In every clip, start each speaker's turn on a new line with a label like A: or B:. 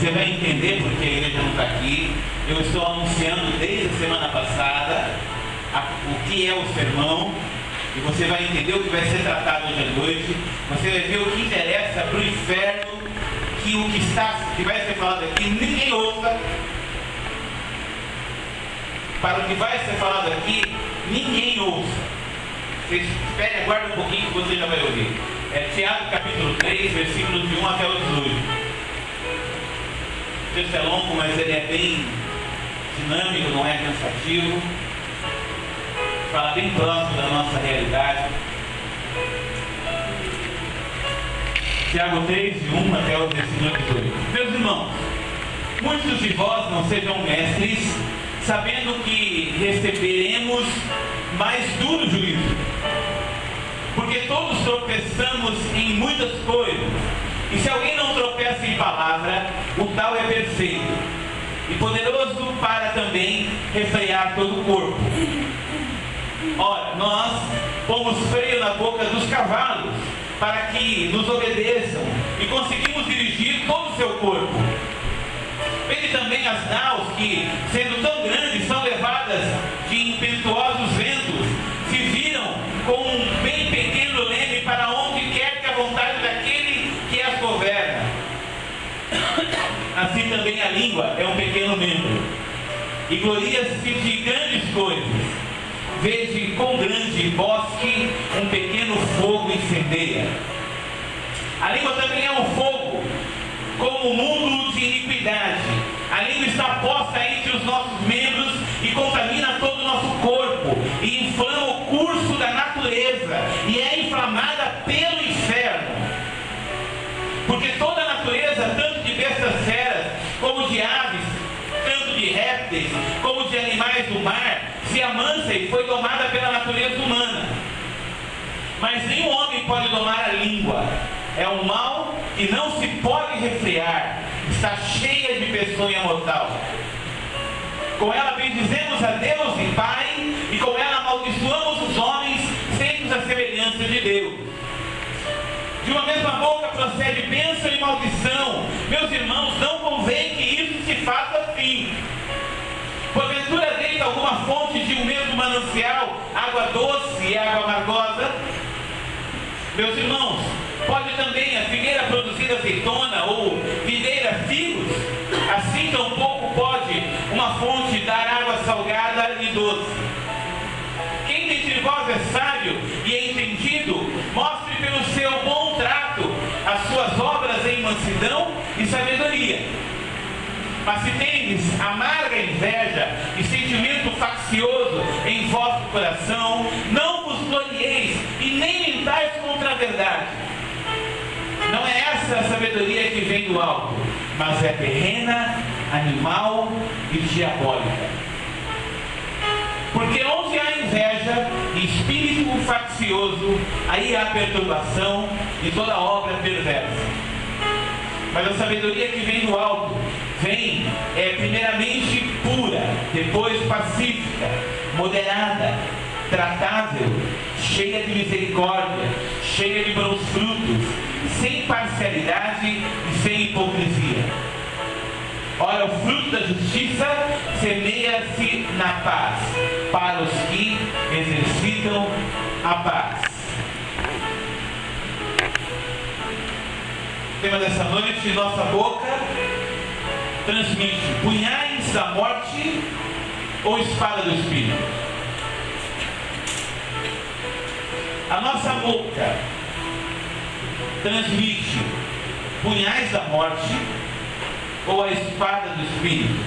A: você vai entender porque a igreja não está aqui. Eu estou anunciando desde a semana passada o que é o sermão. E você vai entender o que vai ser tratado hoje à noite. Você vai ver o que interessa para o inferno, que o que vai ser falado aqui ninguém ouça. Para o que vai ser falado aqui, ninguém ouça. Você espere, aguarde um pouquinho que você já vai ouvir. É Tiago capítulo 3, versículos de 1 até o 18. O texto é longo, mas ele é bem dinâmico, não é cansativo. Fala bem próximo da nossa realidade. Tiago 3, de 1 até o versículo 18. Meus irmãos, muitos de vós não sejam mestres, sabendo que receberemos mais duro juízo. Porque todos tropeçamos em muitas coisas. E se alguém não tropeça em palavra, o tal é perfeito e poderoso para também refrear todo o corpo. Ora, nós pomos freio na boca dos cavalos para que nos obedeçam e conseguimos dirigir todo o seu corpo. Vede também as naus que, sendo tão grandes, são levadas de impetuosos ventos, se viram com um bem pequeno leme para onde quer que a vontade daquele que as governa. Assim também a língua é um pequeno membro, e gloria-se de grandes coisas. Veja com grande bosque um pequeno fogo incendeia. A língua também é um fogo, como um mundo de iniquidade. A língua está posta entre os nossos membros e contamina todo o nosso corpo, e inflama o curso da natureza, e é inflamada pelo inferno. Porque toda a natureza, tanto de bestas feras, como de aves, tanto de répteis, como de animais do mar, se amansa e foi domada pela natureza humana. Mas nenhum homem pode domar a língua. É um mal que não se pode refrear. Está cheia de peçonha mortal. Com ela bendizemos a Deus e Pai, e com ela amaldiçoamos os homens, feitos à semelhança de Deus. De uma mesma boca procede bênção e maldição. Meus irmãos, não convém que isso se faça assim. Porventura deita alguma fonte de um mesmo manancial, água doce e água amargosa? Meus irmãos, pode também a figueira produzir azeitona ou videira figos? Assim tampouco pode uma fonte dar água salgada e doce. Quem dentre vós é sábio e é entendido, mostre pelo seu bom trato as suas obras em mansidão e sabedoria. Mas se tendes amarga inveja e sentimento faccioso em vosso coração, não vos glorieis e nem mentais contra a verdade. Não é essa a sabedoria que vem do alto, mas é terrena, animal e diabólica. Porque onde há inveja e espírito faccioso, aí há perturbação e toda obra perversa. Mas a sabedoria que vem do alto vem, primeiramente pura, depois pacífica, moderada, tratável, cheia de misericórdia, cheia de bons frutos, sem parcialidade e sem hipocrisia. Ora, o fruto da justiça semeia-se na paz, para os que exercitam a paz. O tema dessa noite: nossa boca transmite punhais da morte ou espada do Espírito? A nossa boca transmite punhais da morte ou a espada do Espírito,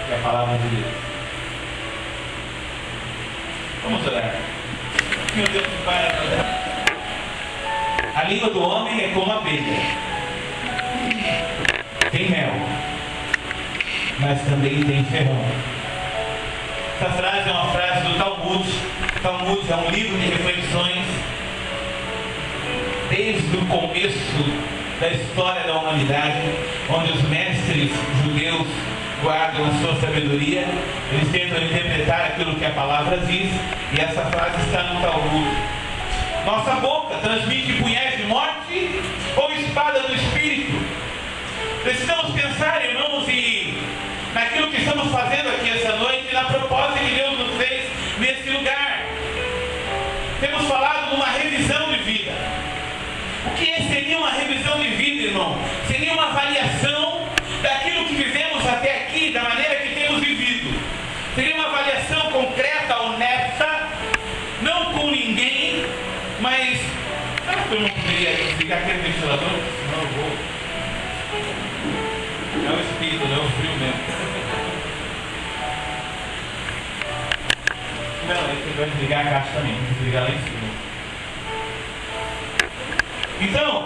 A: que é a palavra de Deus? Vamos orar. Meu Deus, Pai, a língua do homem é como a abelha. Tem mel, mas também tem ferrão. Essa frase é uma frase do Talmud. Talmud é um livro de reflexões desde o começo da história da humanidade, onde os mestres judeus guardam a sua sabedoria. Eles tentam interpretar aquilo que a palavra diz, e essa frase está no Talmud. Nossa boca transmite punhais de morte ou espada do Espírito? Precisamos pensar, irmãos, naquilo que estamos fazendo aqui essa noite e na proposta que Deus nos fez nesse lugar. Temos falado de uma revisão de vida. O que seria uma revisão de vida, irmão? Seria uma avaliação daquilo que vivemos até aqui, da maneira que temos vivido. Seria uma avaliação concreta, honesta, não com ninguém, mas... Será que eu não poderia desligar aquele ventilador? Senão eu vou... É o espírito, não é o frio mesmo. Não, ele vai desligar a caixa também, tem que desligar lá em cima. Então,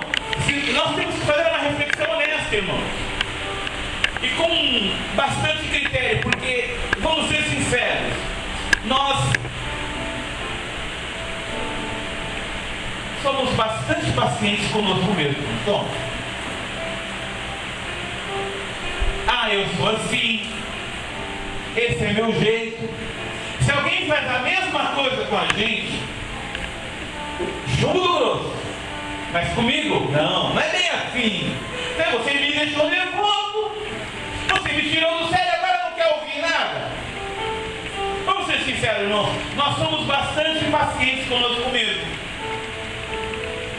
A: nós temos que fazer uma reflexão honesta, irmãos. E com bastante critério, porque, vamos ser sinceros, nós somos bastante pacientes conosco mesmo, então. Eu sou assim, esse é meu jeito. Se alguém faz a mesma coisa com a gente, chumbo do grosso, mas comigo, não é bem assim. Você me deixou nervoso, você me tirou do sério, agora não quer ouvir nada. Vamos ser sinceros, irmãos, nós somos bastante pacientes conosco mesmo.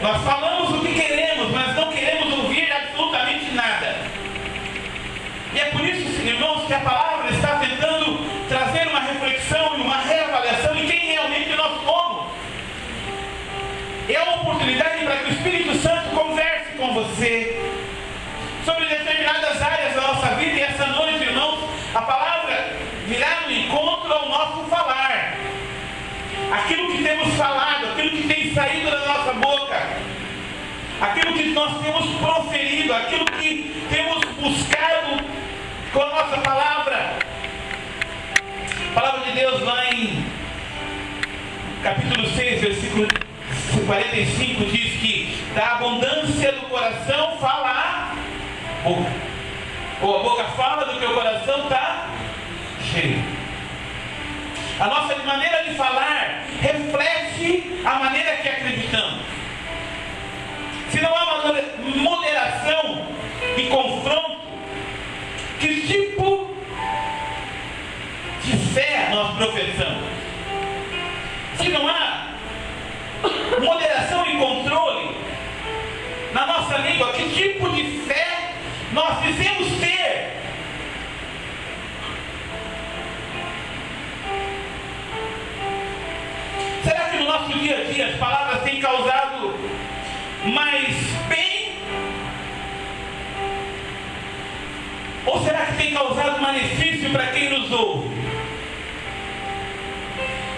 A: Nós falamos o que queremos, mas não queremos ouvir absolutamente nada. E é por isso, irmãos, que a palavra está tentando trazer uma reflexão e uma reavaliação de quem realmente nós somos. É uma oportunidade para que o Espírito Santo converse com você sobre determinadas áreas da nossa vida. E essa noite, irmãos, a palavra virá no encontro ao nosso falar. Aquilo que temos falado, aquilo que tem saído da nossa boca, aquilo que nós temos proferido, aquilo que temos buscado com a nossa palavra. A palavra de Deus lá em capítulo 6, versículo 45 diz que da abundância do coração fala a boca. Ou a boca fala do que o coração está cheio. A nossa maneira de falar reflete a maneira que acreditamos. Se não há moderação e confronto, que tipo de fé nós professamos? Se não há moderação e controle na nossa língua, que tipo de fé nós dizemos ter? Será que no nosso dia a dia as palavras têm causado mais bem? Ou será que tem causado malefício para quem nos ouve?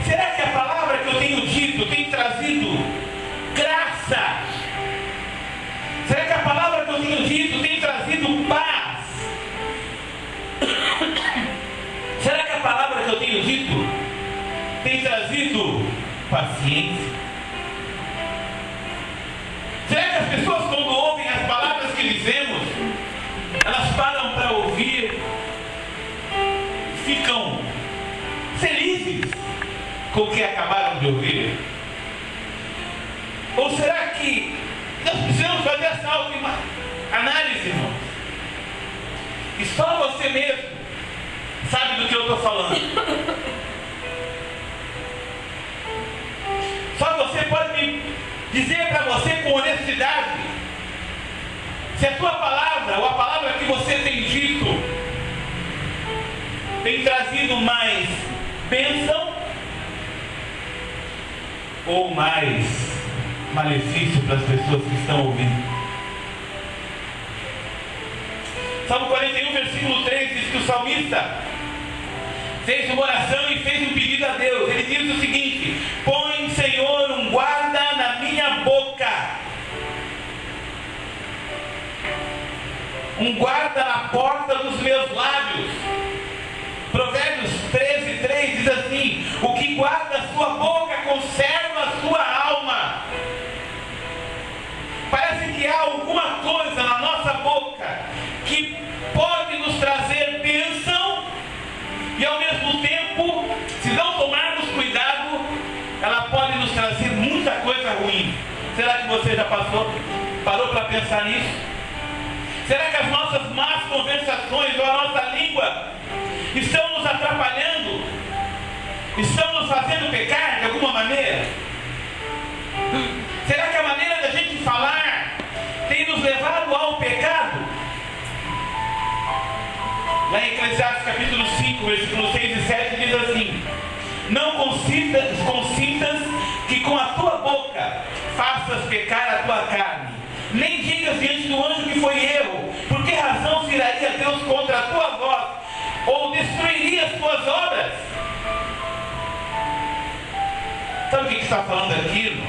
A: Será que a palavra que eu tenho dito tem trazido graça? Será que a palavra que eu tenho dito tem trazido paz? Será que a palavra que eu tenho dito tem trazido paciência? Será que as pessoas, quando ouvem as palavras que dizemos, elas param para ouvir, ficam felizes com o que acabaram de ouvir? Ou será que nós precisamos fazer essa autoanálise, irmãos? E só você mesmo sabe do que eu estou falando. Só você pode me dizer para você com honestidade se a tua palavra, ou a palavra que você tem dito, tem trazido mais bênção ou mais malefício para as pessoas que estão ouvindo. Salmo 41, versículo 3 diz que o salmista fez uma oração e fez um pedido a Deus. Ele diz o seguinte: põe, Senhor, um guarda na minha boca, um guarda na porta dos meus lábios. Provérbios 13:3 diz assim: o que guarda a sua boca conserva a sua alma. Parece que há alguma coisa na nossa boca que pode nos trazer bênção e ao mesmo tempo, se não tomarmos cuidado, ela pode nos trazer muita coisa ruim. Será que você já parou para pensar nisso? Será que as nossas más conversações ou a nossa língua estão nos atrapalhando? Estão nos fazendo pecar de alguma maneira? Será que a maneira da gente falar tem nos levado ao pecado? Lá em Eclesiastes capítulo 5, versículos 6 e 7 diz assim: não consintas que com a tua boca faças pecar a tua carne, nem digas diante do anjo que foi erro. Por que razão se iraria Deus contra a tua voz, ou destruiria as tuas obras? Sabe o que está falando aqui, irmão?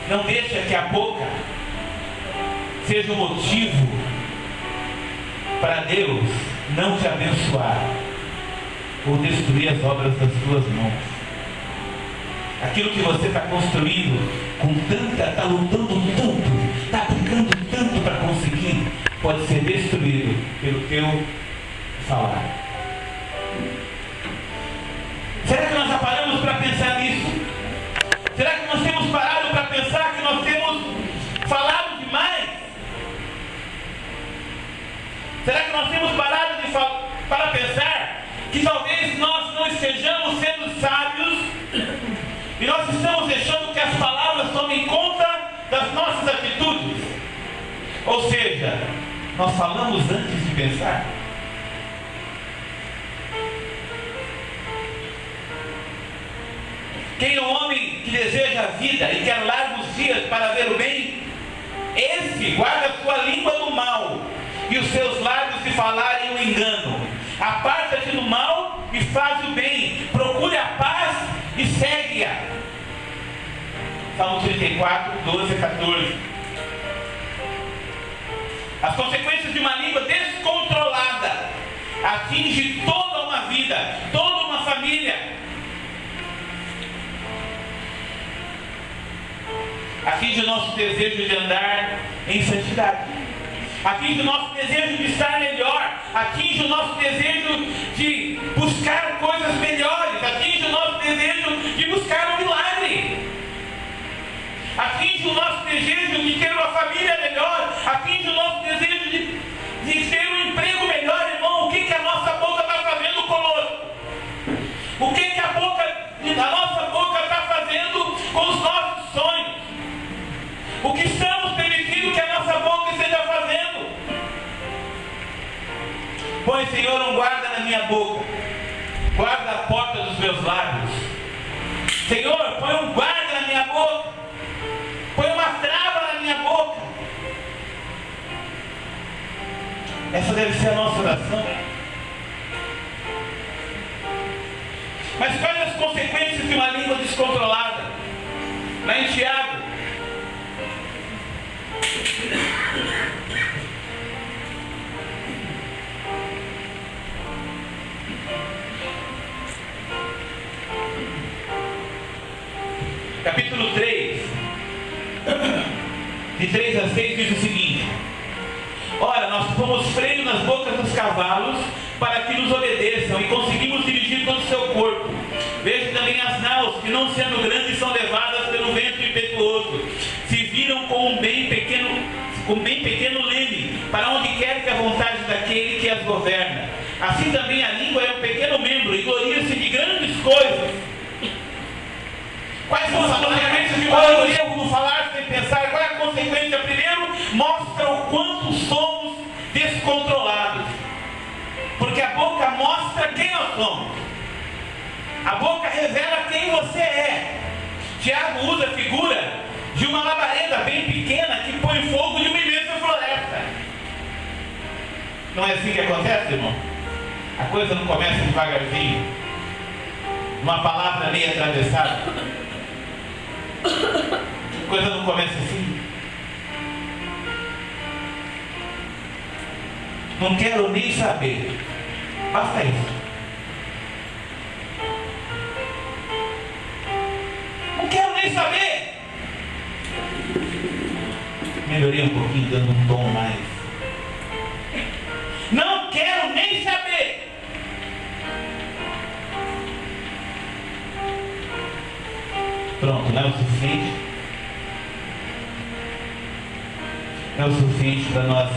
A: Não deixa que a boca seja o motivo para Deus não te abençoar ou destruir as obras das tuas mãos. Aquilo que você está construindo com tanta, está lutando tanto, está aplicando tanto para conseguir, pode ser destruído pelo teu falar. Será que nós já paramos para pensar nisso? Será que nós temos parado para pensar que nós temos falado demais? Será que nós temos parado para pensar que talvez nós não estejamos sendo sábios e nós estamos deixando que as palavras tomem conta das nossas atitudes? Ou seja, nós falamos antes de pensar. Quem é o homem que deseja a vida e quer largos dias para ver o bem? Esse guarda a sua língua do mal e os seus lábios de falarem o engano. Aparta-te do mal e faz o bem. Procure a paz e segue-a. Salmo 34, 12 a 14. As consequências de uma língua descontrolada atinge toda uma vida, toda uma família. Atinge o nosso desejo de andar em santidade. Atinge o nosso desejo de estar melhor. Atinge o nosso desejo de buscar coisas melhores. Atinge o nosso desejo de buscar um milagre. Atinge o nosso desejo de ter uma família melhor. Atinge o nosso desejo de ter um emprego melhor, irmão. O que a nossa boca está fazendo conosco? O que a nossa boca está fazendo com os nossos sonhos? O que estamos permitindo que a nossa boca esteja fazendo? Põe, Senhor, um guarda na minha boca, guarda a porta dos meus lábios. Senhor, põe um guarda na minha boca, põe uma trava na minha boca. Essa deve ser a nossa oração. Mas quais as consequências de uma língua descontrolada? Lá em Tiago, capítulo 3, de 3 a 6, diz o seguinte: ora, nós pomos freio nas bocas dos cavalos para que nos obedeçam e conseguimos dirigir todo o seu corpo. Veja também as naus, que não sendo grandes são levadas pelo vento impetuoso, se viram com um bem pequeno leme, para onde quer que a vontade daquele que as governa. Assim também a língua é um pequeno membro e gloria-se de grandes coisas. Quais são as consequências de um erro no falar sem pensar? Qual é a consequência? Primeiro, mostra o quanto somos descontrolados. Porque a boca mostra quem nós somos. A boca revela quem você é. Tiago usa a figura de uma labareda bem pequena que põe fogo de uma imensa floresta. Não é assim que acontece, irmão? A coisa não começa devagarzinho, uma palavra meio atravessada. A coisa não começa assim. Não quero nem saber. Basta isso. Não quero nem saber. Melhorei um pouquinho, dando um tom mais. Não quero nem saber. Pronto, não é o suficiente? é o suficiente para nós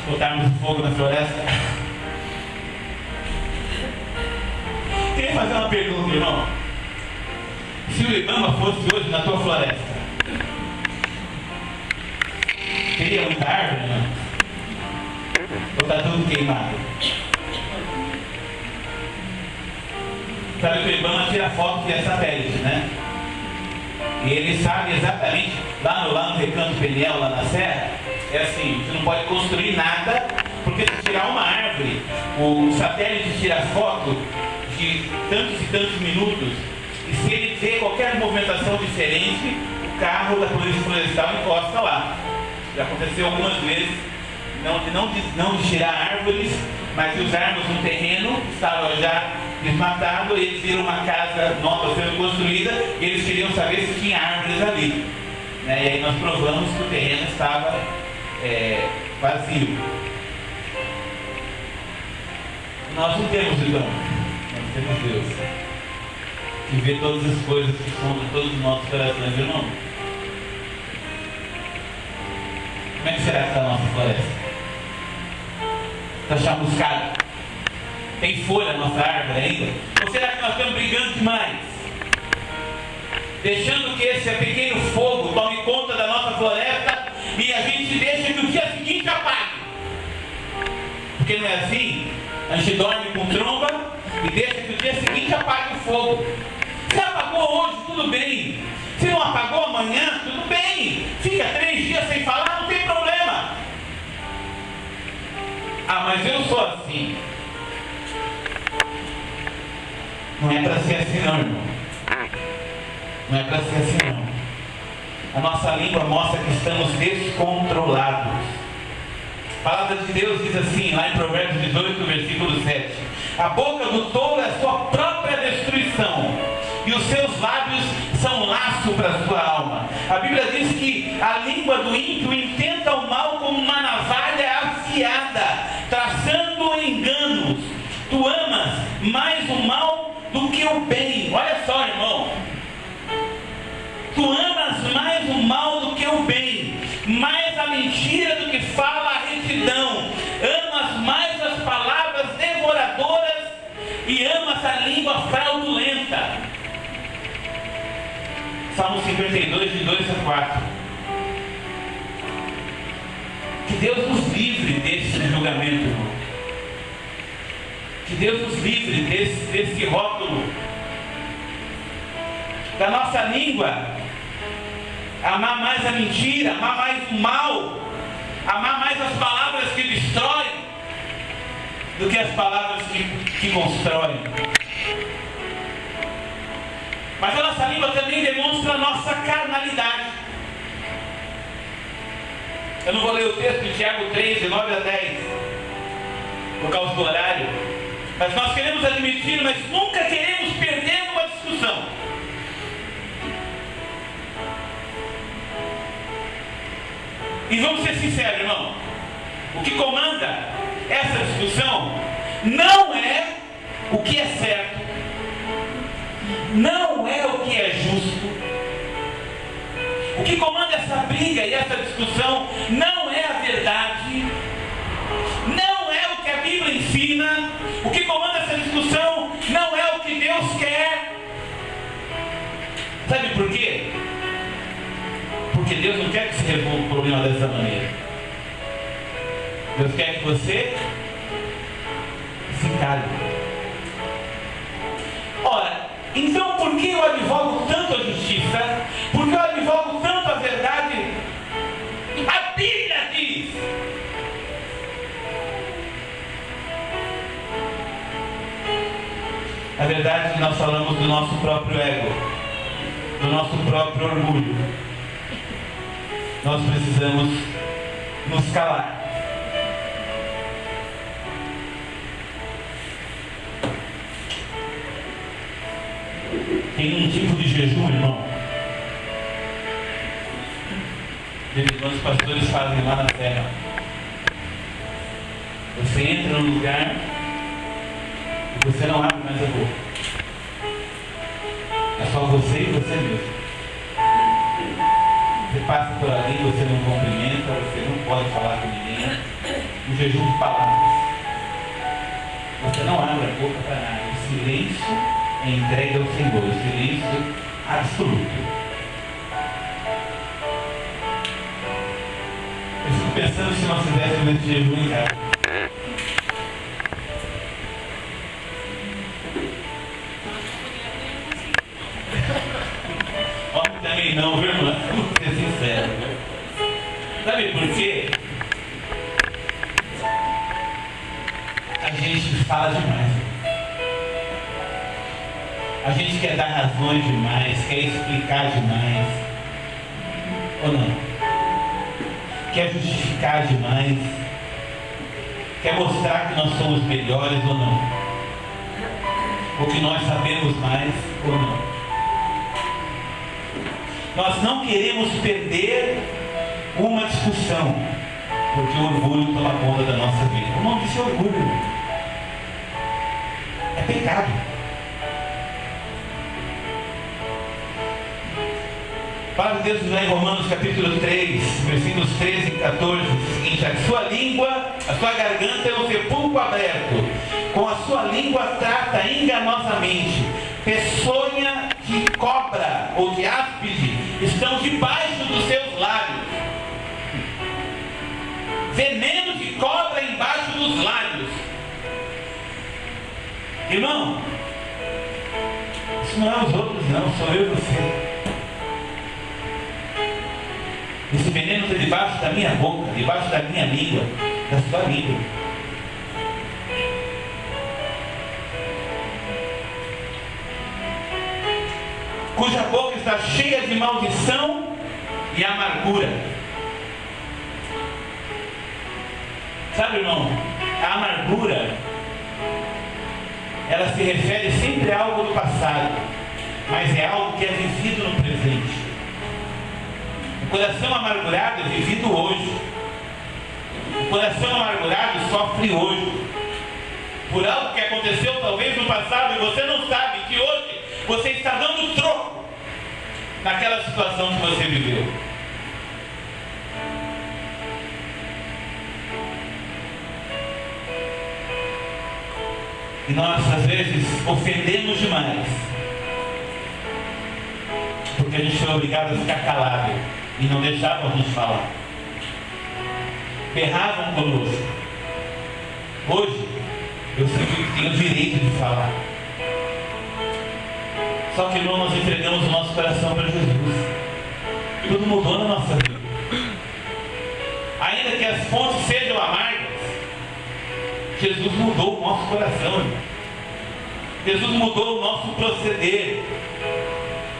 A: botarmos fogo na floresta? Queria fazer uma pergunta, irmão. Se o Ibama fosse hoje na tua floresta, teria muita árvore, não? Ou está tudo queimado? Sabe que o Ibama tira foto via satélite, né? E ele sabe exatamente, lá no Recanto Peniel, lá na Serra, é assim, você não pode construir nada, porque se tirar uma árvore, o satélite tira foto de tantos e tantos minutos, e se ele vê qualquer movimentação diferente, o carro da Polícia Florestal encosta lá. Já aconteceu algumas vezes, não de tirar árvores, mas de usarmos um terreno que estava já desmatado, e eles viram uma casa nova sendo construída, e eles queriam saber se tinha árvores ali. Né? E aí nós provamos que o terreno estava vazio. Nós não temos Ibama, nós temos Deus, que vê todas as coisas que são de todos os nossos corações, irmão. Como é que será que está a nossa floresta? Está chamuscada? Tem folha na nossa árvore ainda? Ou será que nós estamos brigando demais? Deixando que esse pequeno fogo tome conta da nossa floresta e a gente deixa que o dia seguinte apague. Porque não é assim? A gente dorme com tromba e deixa que o dia seguinte apague o fogo. Se apagou hoje, tudo bem. Se não apagou amanhã, tudo bem. Fica 3 dias sem falar, não tem problema. Ah, mas eu sou assim. Não é para ser assim não, irmão. Não é para ser assim não. A nossa língua mostra que estamos descontrolados. A palavra de Deus diz assim, lá em Provérbios 18, versículo 7. A boca do tolo é a sua própria destruição, e os seus lábios são laço para a sua alma. A Bíblia diz que a língua do ímpio intenta o mal como uma navalha afiada, traçando enganos. Tu amas mais o mal do que o bem. Olha só, irmão. Tu amas mais o mal do que o bem, mais a mentira do que fala a retidão. Amas mais as palavras devoradoras e amas a língua fraudulenta. Salmo 52, de 2 a 4. Que Deus nos livre desse julgamento, irmão. Que Deus nos livre desse rótulo. Da nossa língua amar mais a mentira, amar mais o mal, amar mais as palavras que destroem do que as palavras que constroem. Mas a nossa língua também demonstra a nossa carnalidade. Eu não vou ler o texto de Tiago 3, de 9 a 10, por causa do horário. Mas nós queremos admitir, mas nunca queremos perder uma discussão. E vamos ser sinceros, irmão. O que comanda essa discussão não é o que é certo, não é o que é justo. O que comanda essa briga e essa discussão não é a verdade, não é o que a Bíblia ensina. O que comanda essa discussão não é o que Deus quer. Sabe por quê? Porque Deus não quer que você resolva o problema dessa maneira. Deus quer que você se cale. Ora, então por que eu advogo tanto a justiça? Por que eu advogo tanto a verdade? A Bíblia diz. A verdade é que nós falamos do nosso próprio ego, do nosso próprio orgulho. Nós precisamos nos calar. Tem um tipo de jejum, irmão, que os pastores fazem lá na terra. Você entra num lugar e você não abre mais a boca. É só você e você mesmo. Você passa por ali, você não cumprimenta. pode falar com ninguém. Um jejum de palavras. Você não abre a boca para nada. O silêncio é entregue ao Senhor. O silêncio absoluto. Eu fico pensando se nós fizéssemos esse jejum em casa. Homem também não, viu, irmã? Vou ser sincero. Sabe por quê? A gente fala demais. A gente quer dar razões demais, quer explicar demais. Ou não? Quer justificar demais. Quer mostrar que nós somos melhores ou não? Ou que nós sabemos mais ou não? Nós não queremos perder uma discussão, porque o orgulho toma conta da nossa vida. O nome disso é orgulho. É pecado. A palavra de Deus diz lá em Romanos capítulo 3, versículos 13 e 14, diz o seguinte: a sua língua, a sua garganta é um sepulcro aberto, com a sua língua trata enganosamente, peçonha de cobra ou de áspide estão debaixo dos seus lábios, veneno de cobra embaixo dos lábios. Irmão, isso não é os outros não, sou eu e você. Esse veneno está debaixo da minha boca, debaixo da minha língua, da sua língua. Cuja boca está cheia de maldição e amargura. Sabe, irmão, a amargura, ela se refere sempre a algo do passado, mas é algo que é vivido no presente. O coração amargurado é vivido hoje. O coração amargurado sofre hoje por algo que aconteceu talvez no passado e você não sabe que hoje você está dando troco naquela situação que você viveu. E nós às vezes ofendemos demais, porque a gente foi obrigado a ficar calado e não deixavam a gente falar. Berravam conosco. Hoje eu sei que tenho o direito de falar. Só que, irmão, nós entregamos o nosso coração para Jesus. Tudo mudou na nossa vida. Ainda que as fontes sejam amargas, Jesus mudou o nosso coração, irmão. Jesus mudou o nosso proceder.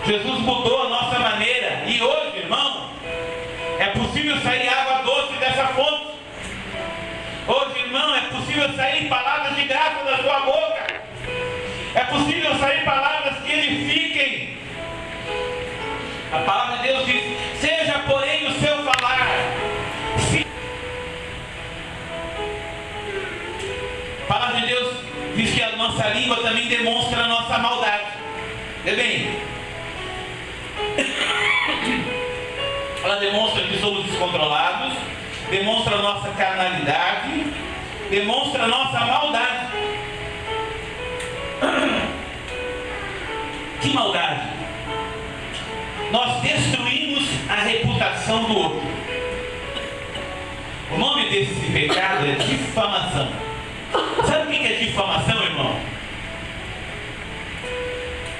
A: Jesus mudou a nossa maneira. E hoje, irmão, é possível sair água doce dessa fonte. Hoje, irmão, é possível sair palavras de graça da sua boca. É possível sair palavras que edifiquem. A palavra de Deus diz: seja porém o seu falar. A palavra de Deus diz que a nossa língua também demonstra a nossa maldade. Vê bem, ela demonstra que somos descontrolados, demonstra a nossa carnalidade, demonstra a nossa maldade. Que maldade! Nós destruímos a reputação do outro. O nome desse pecado é difamação. Sabe o que é difamação, irmão?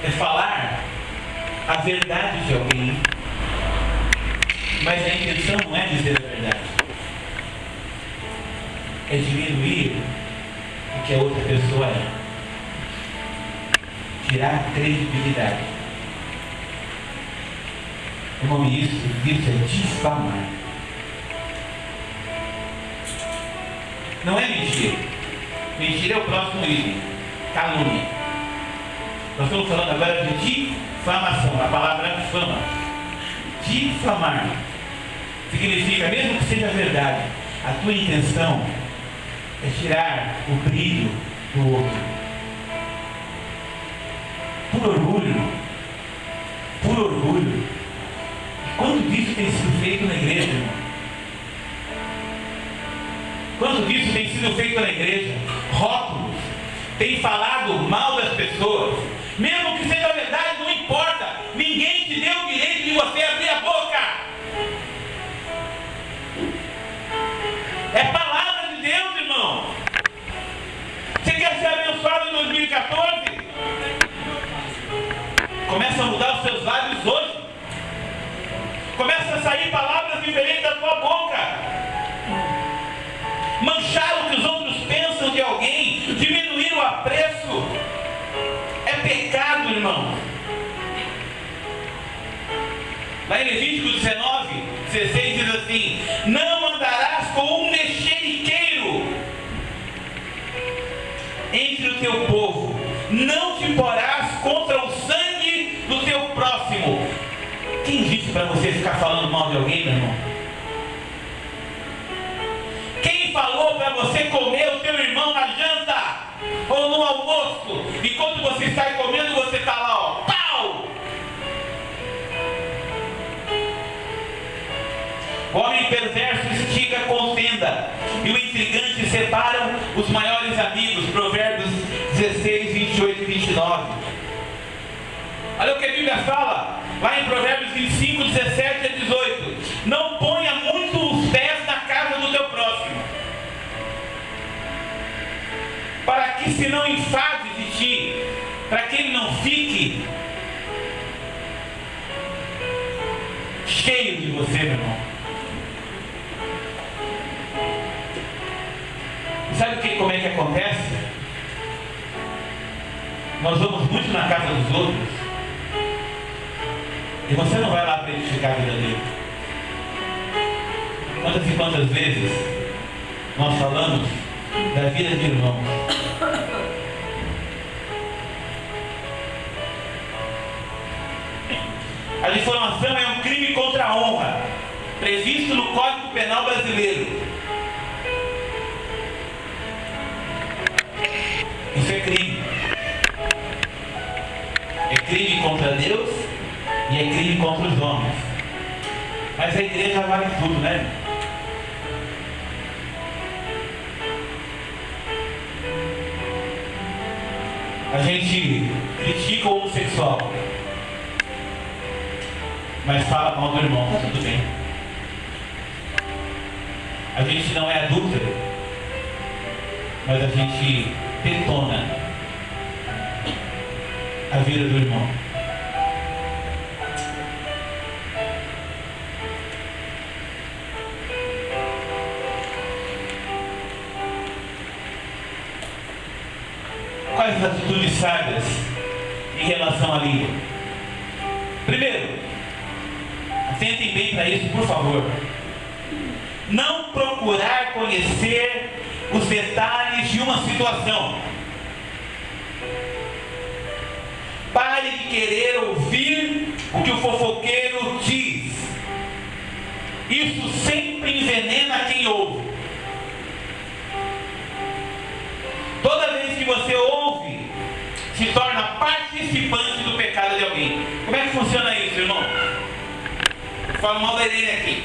A: É falar a verdade de alguém, mas a intenção não é dizer a verdade. É diminuir o que a outra pessoa é. Tirar a credibilidade. O nome disso é difamar. Não é mentira. Mentira é o próximo item. Calúnia. Nós estamos falando agora de difamação. A palavra fama. Difamar significa, mesmo que seja verdade, a tua intenção é tirar o brilho do outro. Por orgulho. Por orgulho. Quanto disso tem sido feito na igreja, irmão? Quanto disso tem sido feito na igreja? Rótulos. Tem falado mal das pessoas. Mesmo que seja verdade, não importa. Ninguém te deu o direito de você abrir a boca. É palavra de Deus, irmão. Você quer ser abençoado em 2014? Começa a mudar os seus lábios hoje. Começa a sair palavras diferentes da tua boca. Manchar o que os outros pensam de alguém, diminuir o apreço, é pecado, irmão. Lá em Levítico 19, 16 diz assim: não andarás com um mexeriqueiro entre o teu povo, não te porás contra o sangue do teu próximo. Quem disse para você ficar falando mal de alguém, meu irmão? Quem falou para você comer o teu irmão na janta ou no almoço? E quando você está comendo, você está lá, ó, pau! O homem perverso instiga contenda, e o intrigante separam os maiores amigos. Provérbios 16, 28 e 29. Olha o que a Bíblia fala, lá em Provérbios 25, 17 a 18. Não ponha muito os pés na casa do teu próximo, para que se não enfade de ti, para que ele não fique cheio de você, meu irmão. Sabe como é que acontece? Nós vamos muito na casa dos outros e você não vai lá para edificar a vida dele. Quantas e quantas vezes nós falamos da vida de irmãos? A difamação é um crime contra a honra, previsto no Código Penal brasileiro. Isso é crime. É crime contra Deus e é crime contra os homens. Mas a igreja vale tudo, né? A gente critica o homossexual, mas fala mal do irmão, tudo bem. A gente não é adúltero, mas a gente detona a vida do irmão. Quais as atitudes sábias em relação à língua? Primeiro, atentem bem para isso, por favor. Não procurar conhecer os detalhes de uma situação. Pare de querer ouvir o que o fofoqueiro diz. Isso sempre envenena quem ouve. Toda vez que você ouve, se torna participante do pecado de alguém. Como é que funciona isso, irmão? Eu falo mal da Irene aqui.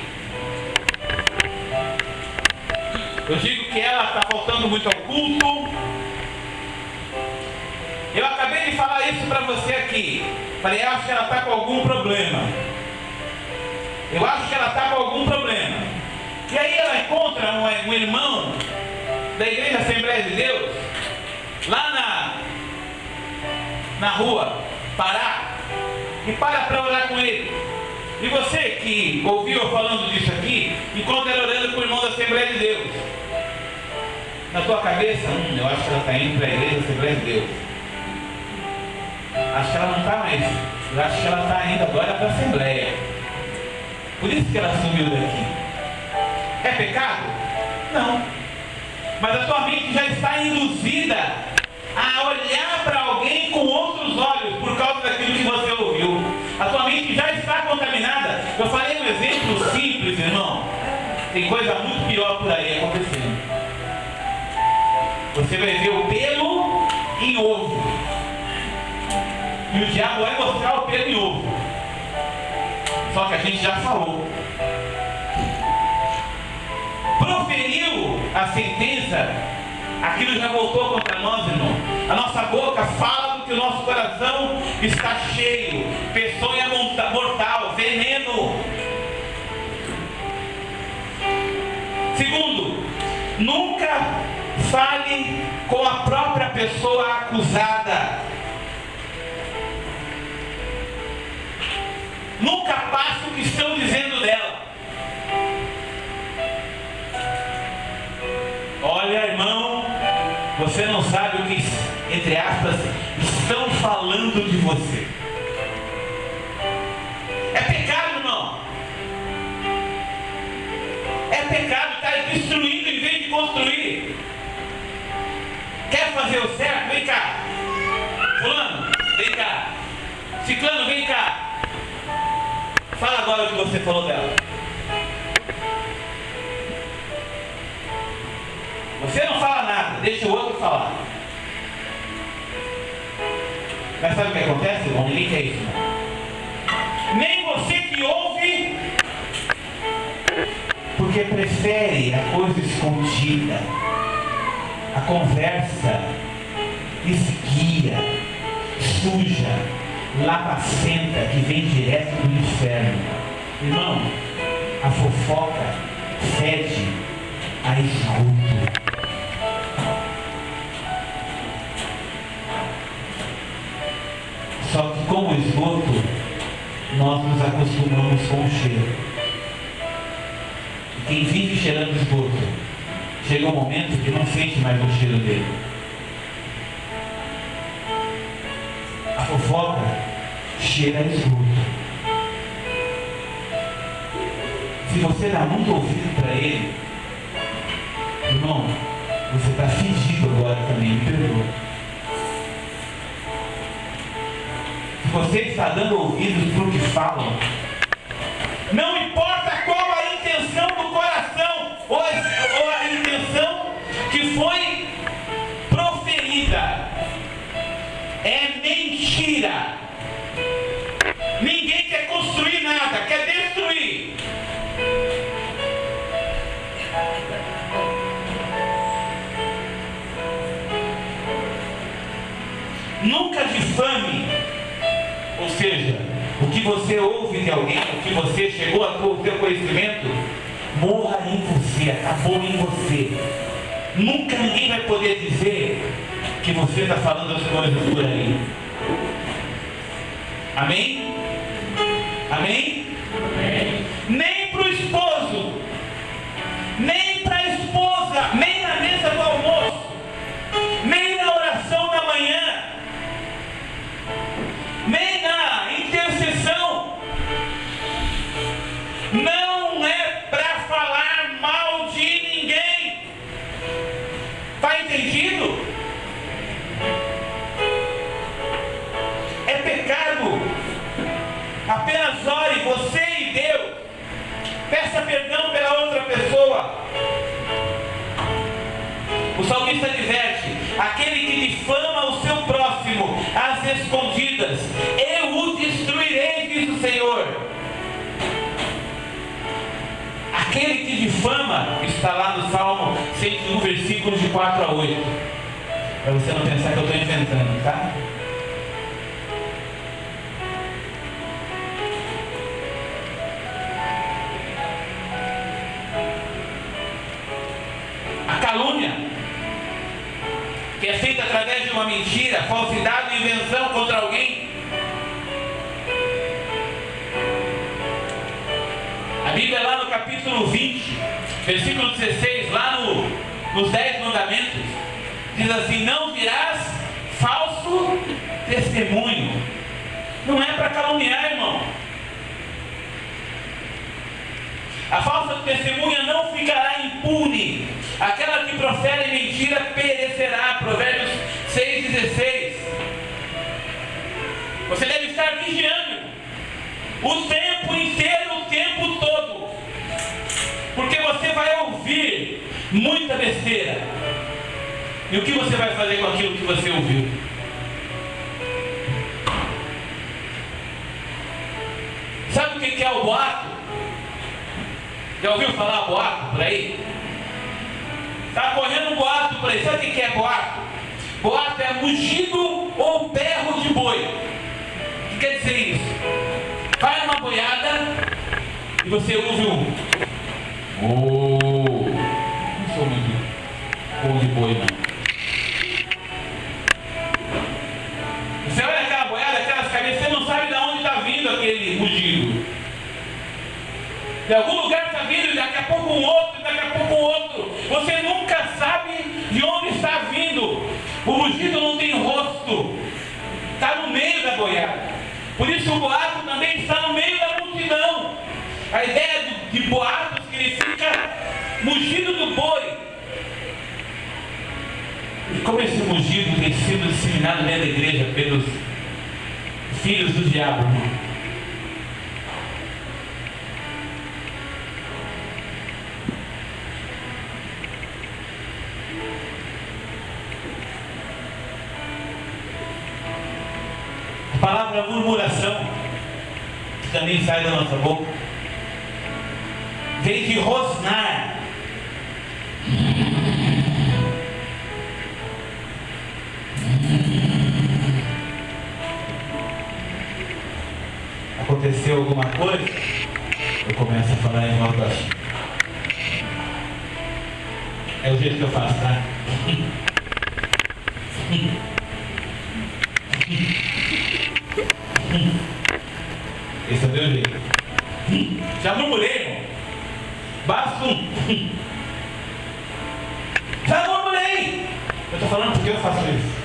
A: Eu digo que ela está faltando muito ao culto. Eu acabei de falar isso para você aqui. Falei, eu acho que ela está com algum problema. Eu acho que ela está com algum problema. E aí ela encontra um irmão da Igreja Assembleia de Deus, lá na rua, Pará, e para orar com ele. E você que ouviu eu falando disso aqui, encontra ela orando com o irmão da Assembleia de Deus. Na tua cabeça, eu acho que ela está indo para a Igreja Assembleia de Deus. Acho que ela não está mais. Eu acho que ela está indo agora para a Assembleia. Por isso que ela sumiu daqui. É pecado? Não. Mas a tua mente já está induzida a olhar para alguém com outros olhos por causa daquilo que você ouviu. A tua mente já está contaminada. Eu falei um exemplo simples, irmão. Tem coisa muito pior por aí acontecendo. Você vai ver o pelo em ovo. E o diabo vai mostrar o pelo em ovo. Só que a gente já falou. Proferiu a sentença, aquilo já voltou contra nós, irmão. A nossa boca fala do que o nosso coração está cheio. Peçonha mortal, veneno. Segundo, nunca fale com a própria pessoa acusada. Nunca passe o que estão dizendo dela. Olha, irmão, você não sabe o que, entre aspas, estão falando de você. É pecado, irmão. É pecado, está destruindo em vez de construir. Quer fazer o certo? Vem cá. Fulano, vem cá. Ciclano, vem cá. Fala agora o que você falou dela. Você não fala nada, deixa o outro falar. Mas sabe o que acontece, irmão? Ninguém quer isso, não. Nem você que ouve, porque prefere a coisa escondida, a conversa esguia, suja, lapacenta, que vem direto do inferno. Irmão, a fofoca fede a esgoto. Só que com o esgoto, nós nos acostumamos com o cheiro. E quem vive cheirando esgoto, chega um momento que não sente mais o cheiro dele. A fofoca cheira a esgoto. Se você dá muito ouvido para ele, irmão, você está fingindo agora também, me perdoa. Se você está dando ouvidos para o que falam, não importa qual a intenção do coração, ou a intenção que foi proferida, é mentira. Ninguém quer construir nada, quer destruir. Nunca difame, ou seja, o que você ouve de alguém, o que você chegou ao seu conhecimento, morra em você, acabou em você. Nunca ninguém vai poder dizer que você está falando as coisas por aí. Amém? Amém? Amém. Nem para o esposo, nem para a esposa, nem na mesa do almoço, nem na oração da manhã, nem na intercessão. Não é para falar mal de ninguém. Está entendido? É pecado. Apenas ore, você e Deus. Peça perdão pela outra pessoa. O salmista adverte: aquele que difama o seu próximo às escondidas, eu o destruirei, diz o Senhor. Aquele que difama, está lá no Salmo 101, versículos de 4 a 8. Para você não pensar que eu estou inventando, tá? A calúnia, que é feita através de uma mentira, falsidade e invenção contra alguém. A Bíblia lá no capítulo 20, versículo 16, lá nos 10 mandamentos, diz assim: não virás falso testemunho. Não é para caluniar, irmão. A falsa testemunha não ficará impune. Aquela que profere mentira perecerá. Provérbios 6,16. Você deve estar vigiando o tempo inteiro, o tempo todo, porque você vai ouvir muita besteira. E o que você vai fazer com aquilo que você ouviu? Sabe o que é o boato? Já ouviu falar boato por aí? Está correndo um boato por aí. Sabe o que é boato? Boato é mugido ou berro de boi. O que quer dizer isso? Vai numa boiada e você ouve um não sou muito bom de boi, não. Você olha aquela boiada, aquelas cabeças, você não sabe de onde está vindo aquele mugido. De algum lugar está vindo, e daqui a pouco um outro, e daqui a pouco um outro. Você nunca sabe de onde está vindo. O mugido não tem rosto. Está no meio da boiada. Por isso o boato também está no meio da multidão. A ideia de boato significa mugido do boi. E como esse mugido tem sido disseminado dentro da igreja pelos filhos do diabo, irmão? A palavra murmuração, que também sai da nossa boca, vem de rosnar. Aconteceu alguma coisa, eu começo a falar em voz baixa. É o jeito que eu faço, tá? Esse é o meu jeito. Já murmurei, irmão. Basta um. Já murmurei. Eu estou falando porque eu faço isso.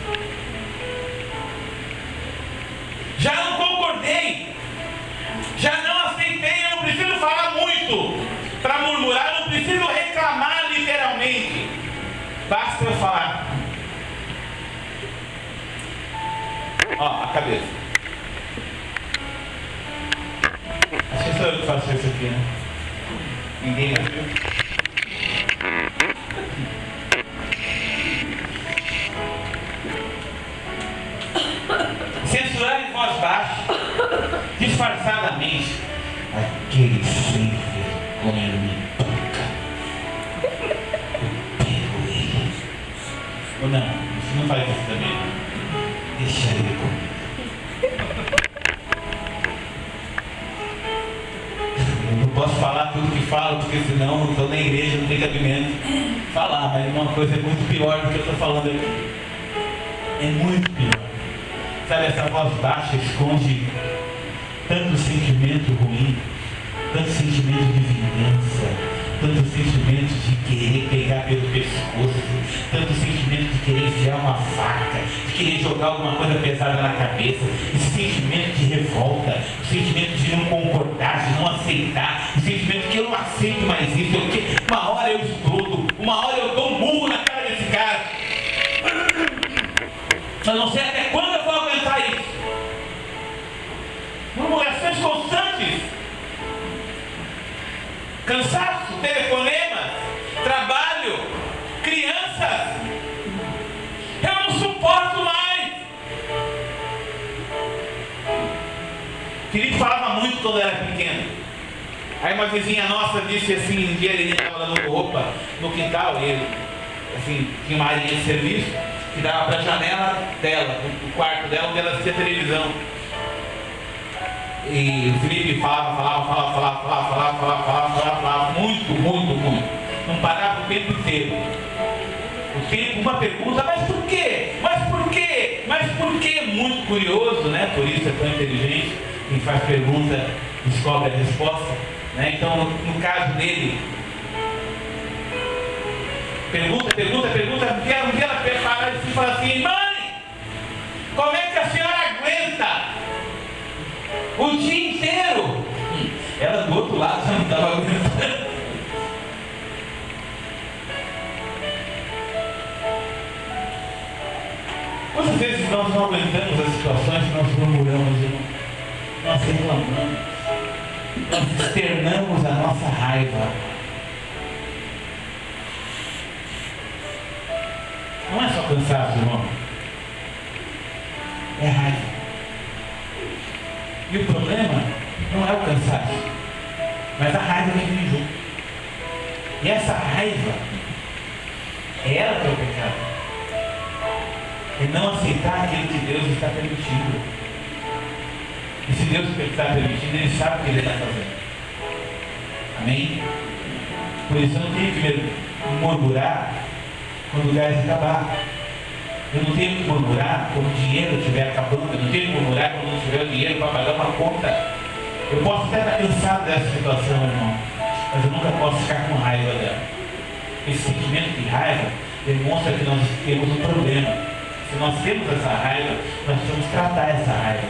A: Já não concordei. Já não aceitei. Eu não preciso falar muito para murmurar. Eu não preciso reclamar literalmente. Basta eu falar. Ó, a cabeça. Acho que sou eu que faço isso aqui, né? Ninguém viu. Censurar em voz baixa, disfarçadamente. Aquele sem vergonha me toca. Eu pego ele. Ou não, você não faz isso também. Deixa ele comigo. Eu não posso falar tudo que falo, porque senão não estou na igreja, não tem cabimento falar, mas uma coisa é muito pior do que eu estou falando aqui. É muito pior. Sabe, essa voz baixa esconde tanto sentimento ruim, tanto sentimento de vingança, tanto sentimento de querer pegar pelo pescoço, tanto sentimento de querer enfiar uma faca, de querer jogar alguma coisa pesada na cabeça, esse sentimento de revolta, o sentimento de não concordar, de não aceitar, o sentimento que eu não aceito mais isso, uma hora eu explodo, uma hora eu dou um burro na cara desse cara. Eu não sei até quando eu vou aguentar isso. Murmurações constantes, cansaço, telefonemas, trabalho, crianças. Eu não suporto mais. Felipe falava muito quando era pequeno. Aí uma vizinha nossa disse assim, um dia ele estava lavando roupa no quintal, e ele, assim, tinha uma área de serviço que dava para a janela dela, o quarto dela, onde ela assistia televisão. E o Felipe falava, muito. Não parava o tempo inteiro. O tempo, uma pergunta, mas por quê? Muito curioso, né? Por isso é tão inteligente. Quem faz pergunta descobre a resposta, né? Então, no caso dele, pergunta, um dia ela prepara e fala assim: mãe, como é que a senhora aguenta o dia inteiro? Ela do outro lado já não estava aguentando. Quantas vezes nós não aguentamos as situações que nós murmuramos, irmão? Nós reclamamos, nós externamos a nossa raiva. Não é só cansaço, irmão. É raiva. E o problema não é o cansaço, mas a raiva que vem junto. E essa raiva É ela que é o pecado. É não aceitar aquilo que Deus está permitindo. E se Deus está permitindo, Ele sabe o que Ele está fazendo. Amém? Por isso eu não tenho que murmurar quando o gás acabar. Eu não tenho que murmurar quando o dinheiro estiver acabando. Eu não tenho que murmurar quando não tiver o dinheiro para pagar uma conta. Eu posso até estar cansado dessa situação, irmão, mas eu nunca posso ficar com raiva dela. Esse sentimento de raiva demonstra que nós temos um problema. Se nós temos essa raiva, nós precisamos tratar essa raiva.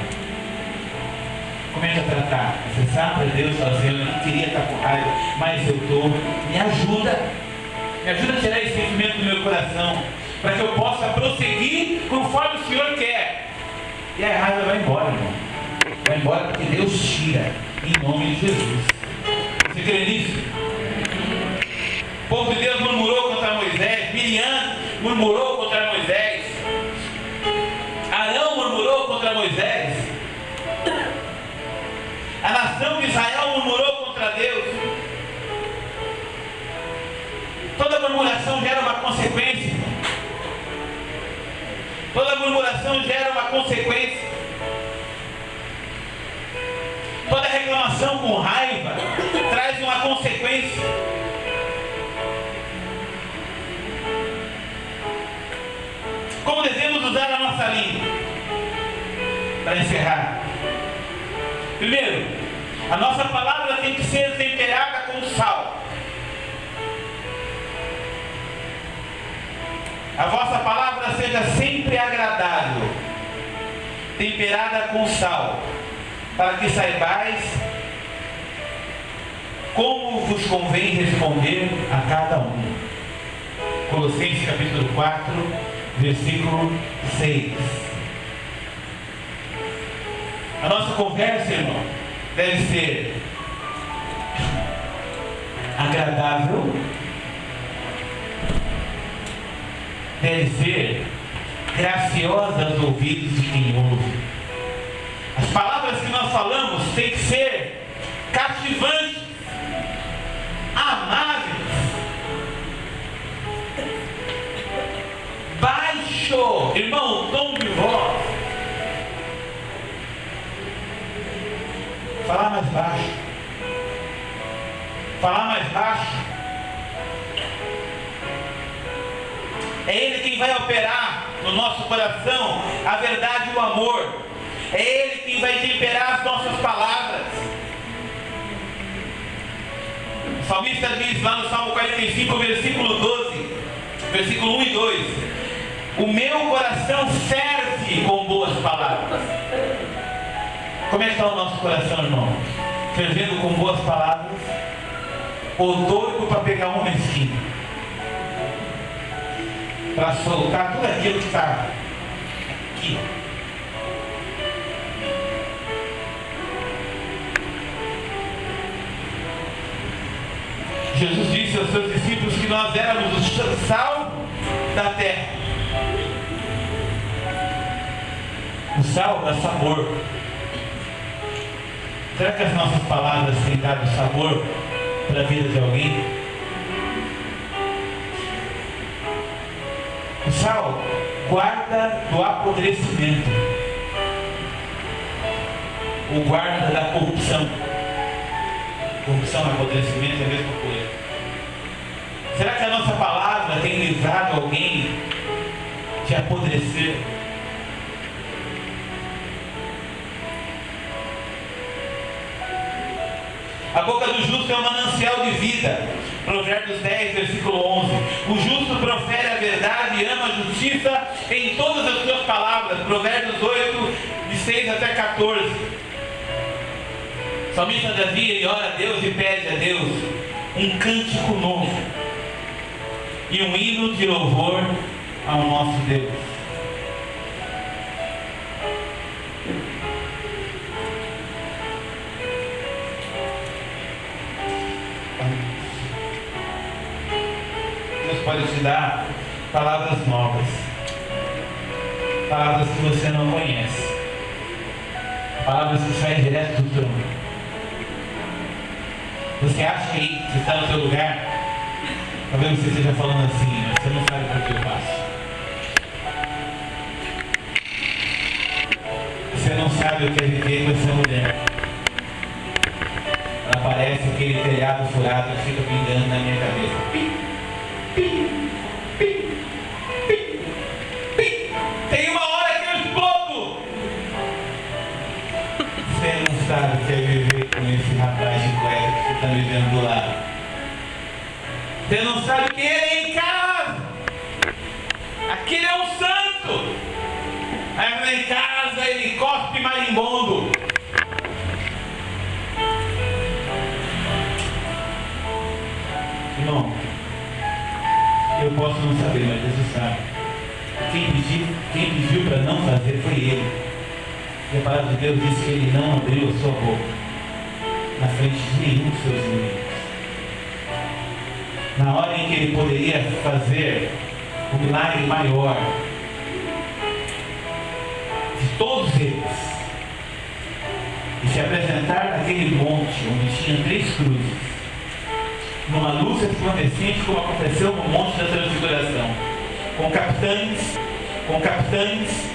A: Como é que é tratar? Acessar para Deus, fazer, eu não queria estar com raiva, mas eu estou. Me ajuda a tirar esse sentimento do meu coração, para que eu possa prosseguir conforme o Senhor quer. E a raiva vai embora, irmão. Vai embora porque Deus tira, em nome de Jesus. Você crê nisso? O povo de Deus murmurou contra Moisés, Miriam murmurou contra Moisés, Arão murmurou contra Moisés, a nação de Israel murmurou contra Deus. Toda murmuração gera uma consequência. Toda murmuração gera uma consequência. Toda reclamação com raiva traz uma consequência. Como devemos usar a nossa língua? Para encerrar. Primeiro, a nossa palavra tem que ser temperada com sal. A vossa palavra seja sempre agradável, temperada com sal, para que saibais como vos convém responder a cada um. Colossenses capítulo 4, versículo 6. A nossa conversa, irmão, deve ser agradável, deve ser graciosa aos ouvidos de quem ouve. As palavras que nós falamos têm que ser cativantes, amáveis, baixo, irmão, o tom de voz. Falar mais baixo. Falar mais baixo. É Ele quem vai operar no nosso coração a verdade e o amor. É Ele quem vai temperar as nossas palavras. O salmista diz lá no Salmo 45, versículo 12, versículo 1 e 2: o meu coração serve com boas palavras. Como é que está o nosso coração, irmão? Fervendo com boas palavras? Ou doido para pegar um mesquinho? Para soltar tudo aquilo que está aqui. Jesus disse aos seus discípulos que nós éramos o sal da terra. O sal dá sabor. Será que as nossas palavras têm dado sabor para a vida de alguém? O sal guarda do apodrecimento. O guarda da corrupção. Corrupção e apodrecimento é a mesma coisa. Será que a nossa palavra tem livrado alguém de apodrecer? A boca do justo é um manancial de vida. Provérbios 10, versículo 11. O justo profere a verdade e ama a justiça em todas as suas palavras. Provérbios 8, de 6 até 14. O salmista Davi, ele ora a Deus e pede a Deus um cântico novo e um hino de louvor ao nosso Deus. Deus pode te dar palavras novas, palavras que você não conhece, palavras que saem direto do trono. Você acha que você está no seu lugar? Talvez você esteja falando assim: Você não sabe por que eu passo. Você não sabe o que é viver com essa mulher. Ela parece aquele telhado furado que fica pingando na minha cabeça. Pim, pim, pim, pim, pim. Tem uma hora que eu explodo. Você não sabe o que é viver com esse rapaz de cueca que você está me vendo do lado. Você não sabe o que é em casa. Aquele é um santo. Aí em casa ele cospe marimbondo. Irmão, eu posso não saber, mas Deus sabe. Quem pediu para não fazer foi ele. E a palavra de Deus diz que ele não abriu a sua boca na frente de nenhum dos seus inimigos. Na hora em que ele poderia fazer o milagre maior de todos eles e se apresentar naquele monte onde tinha 3 cruzes, numa luz resplandecente, como aconteceu no Monte da Transfiguração, com capitães,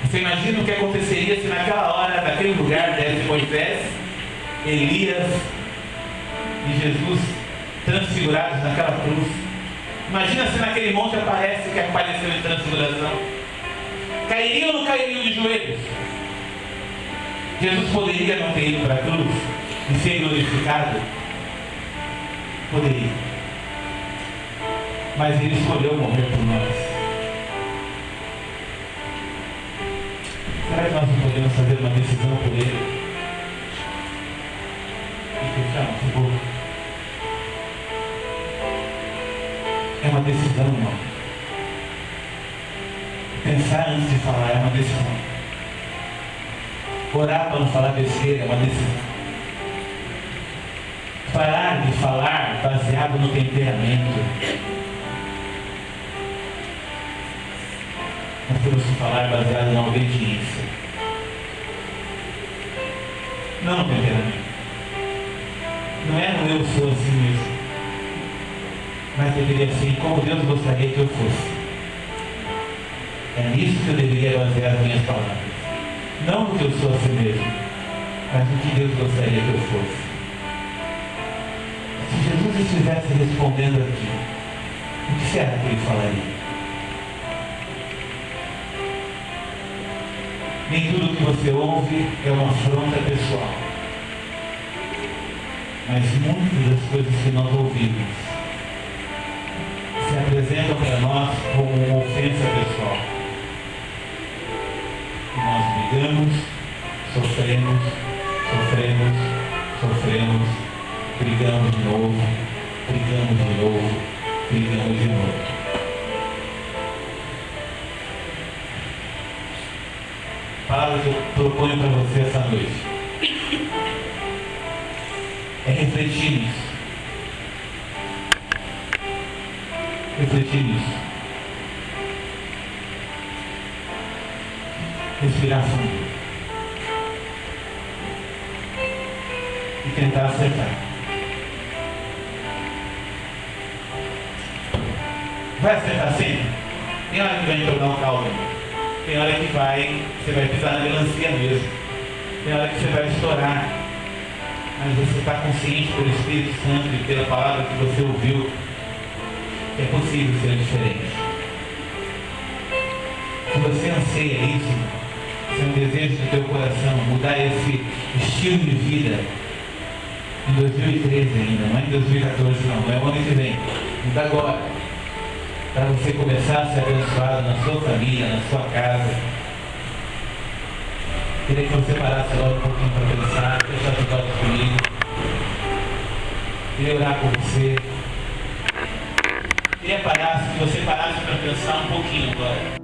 A: você imagina o que aconteceria se naquela hora, naquele lugar, desce Moisés, Elias e Jesus transfigurados naquela cruz. Imagina se naquele monte aparece o que apareceu em Transfiguração. Cairiam ou não cairiam de joelhos? Jesus poderia não ter ido para a cruz e ser glorificado? Poderia. Mas ele escolheu morrer por nós. Será que nós não podemos fazer uma decisão por ele? E fechar nossa boca? É uma decisão, irmão. Pensar antes de falar é uma decisão. Orar para não falar besteira é uma decisão. Parar de falar baseado no temperamento. Nós temos que falar baseado na obediência. Não no temperamento. Não é no eu sou assim mesmo. Mas deveria ser como Deus gostaria que eu fosse. É nisso que eu deveria basear as minhas palavras. Não no que eu sou assim mesmo, mas no que Deus gostaria que eu fosse. Se Jesus estivesse respondendo aqui, o que será que ele falaria? Nem tudo que você ouve é uma afronta pessoal. Mas muitas das coisas que nós ouvimos se apresentam para nós como uma ofensa pessoal. E nós brigamos, sofremos, brigamos de novo, brigamos de novo. A palavra que eu proponho para você essa noite é refletir nisso. Respirar fundo e tentar acertar. Vai acertar sempre? Tem hora que vai entornar um caldo, tem hora que você vai pisar na melancia mesmo, tem hora que você vai estourar, mas você está consciente pelo Espírito Santo e pela palavra que você ouviu que é possível ser diferente. Se você anseia isso, se é um desejo do teu coração mudar esse estilo de vida em 2013 ainda, não é em 2014 não é o ano que vem, muda agora, para você começar a ser abençoado na sua família, na sua casa. Queria que você parasse logo um pouquinho para pensar, fechar os olhos comigo. Queria orar por você. Queria que você parasse para pensar um pouquinho agora.